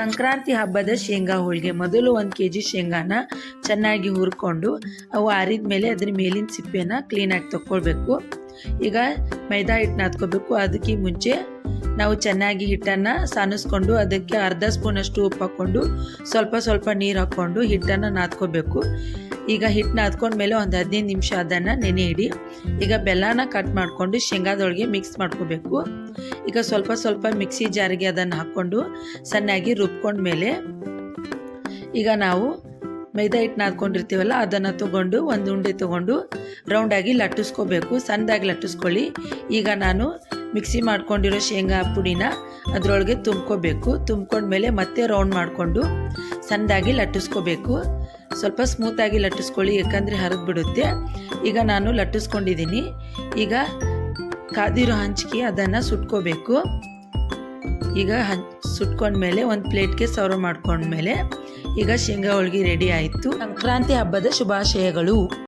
ಸಂಕ್ರಾಂತಿ ಹಬ್ಬದ ಶೇಂಗಾ ಹೋಳಿಗೆ ಮೊದಲು 1 kg ಶೇಂಗಾನ ಚೆನ್ನಾಗಿ ಹುರ್ಕೊಂಡು ಅವು ಆರಿದ ಮೇಲೆ ಅದ್ರ ಮೇಲಿನ ಸಿಪ್ಪೆನ ಕ್ಲೀನಾಗಿ ತಗೊಳ್ಬೇಕು. ಈಗ ಮೈದಾ ಹಿಟ್ಟು ನಾದ್ಕೋಬೇಕು. ಅದಕ್ಕೆ ಮುಂಚೆ ನಾವು ಚೆನ್ನಾಗಿ ಹಿಟ್ಟನ್ನು ಸಾನಿಸ್ಕೊಂಡು ಅದಕ್ಕೆ ಅರ್ಧ ಸ್ಪೂನಷ್ಟು ಉಪ್ಪು ಹಾಕ್ಕೊಂಡು ಸ್ವಲ್ಪ ನೀರು ಹಾಕ್ಕೊಂಡು ಹಿಟ್ಟನ್ನು ನಾದ್ಕೋಬೇಕು. ಈಗ ಹಿಟ್ಟು ನಾದ್ಕೊಂಡ್ಮೇಲೆ ಒಂದು 15 ನಿಮಿಷ ಅದನ್ನು ನೆನೆ ಇಡಿ. ಈಗ ಬೆಲ್ಲನ ಕಟ್ ಮಾಡಿಕೊಂಡು ಶೇಂಗಾದೊಳಗೆ ಮಿಕ್ಸ್ ಮಾಡ್ಕೋಬೇಕು. ಈಗ ಸ್ವಲ್ಪ ಮಿಕ್ಸಿ ಜಾರಿಗೆ ಅದನ್ನು ಹಾಕ್ಕೊಂಡು ಸಣ್ಣಾಗಿ ರುಬ್ಕೊಂಡ್ಮೇಲೆ ಈಗ ನಾವು ಮೈದಾ ಹಿಟ್ಟು ನಾದ್ಕೊಂಡಿರ್ತೀವಲ್ಲ ಅದನ್ನು ತೊಗೊಂಡು ಒಂದು ಉಂಡೆ ತೊಗೊಂಡು ರೌಂಡಾಗಿ ಲಟ್ಟಿಸ್ಕೋಬೇಕು. ಸಣ್ಣದಾಗಿ ಲಟ್ಟಿಸ್ಕೊಳ್ಳಿ. ಈಗ ನಾನು ಮಿಕ್ಸಿ ಮಾಡ್ಕೊಂಡಿರೋ ಶೇಂಗಾ ಪುಡಿನ ಅದರೊಳಗೆ ತುಂಬ್ಕೋಬೇಕು. ತುಂಬ್ಕೊಂಡ್ಮೇಲೆ ಮತ್ತೆ ರೌಂಡ್ ಮಾಡಿಕೊಂಡು ಸಣ್ಣದಾಗಿ ಲಟ್ಟಿಸ್ಕೋಬೇಕು. ಸ್ವಲ್ಪ ಸ್ಮೂತಾಗಿ ಲಟ್ಟಿಸ್ಕೊಳ್ಳಿ, ಯಾಕಂದರೆ ಹರಿದು ಬಿಡುತ್ತೆ. ಈಗ ನಾನು ಲಟ್ಟಿಸ್ಕೊಂಡಿದ್ದೀನಿ. ಈಗ ಕಾದಿರೋ ಹಂಚಿಗೆ ಅದನ್ನು ಸುಟ್ಕೋಬೇಕು. ಈಗ ಸುಟ್ಕೊಂಡ್ಮೇಲೆ ಒಂದು ಪ್ಲೇಟ್ಗೆ ಸರ್ವ್ ಮಾಡ್ಕೊಂಡ್ಮೇಲೆ ಈಗ ಶೇಂಗಾ ಹೋಳಿಗೆ ರೆಡಿ ಆಯಿತು. ಸಂಕ್ರಾಂತಿ ಹಬ್ಬದ ಶುಭಾಶಯಗಳು.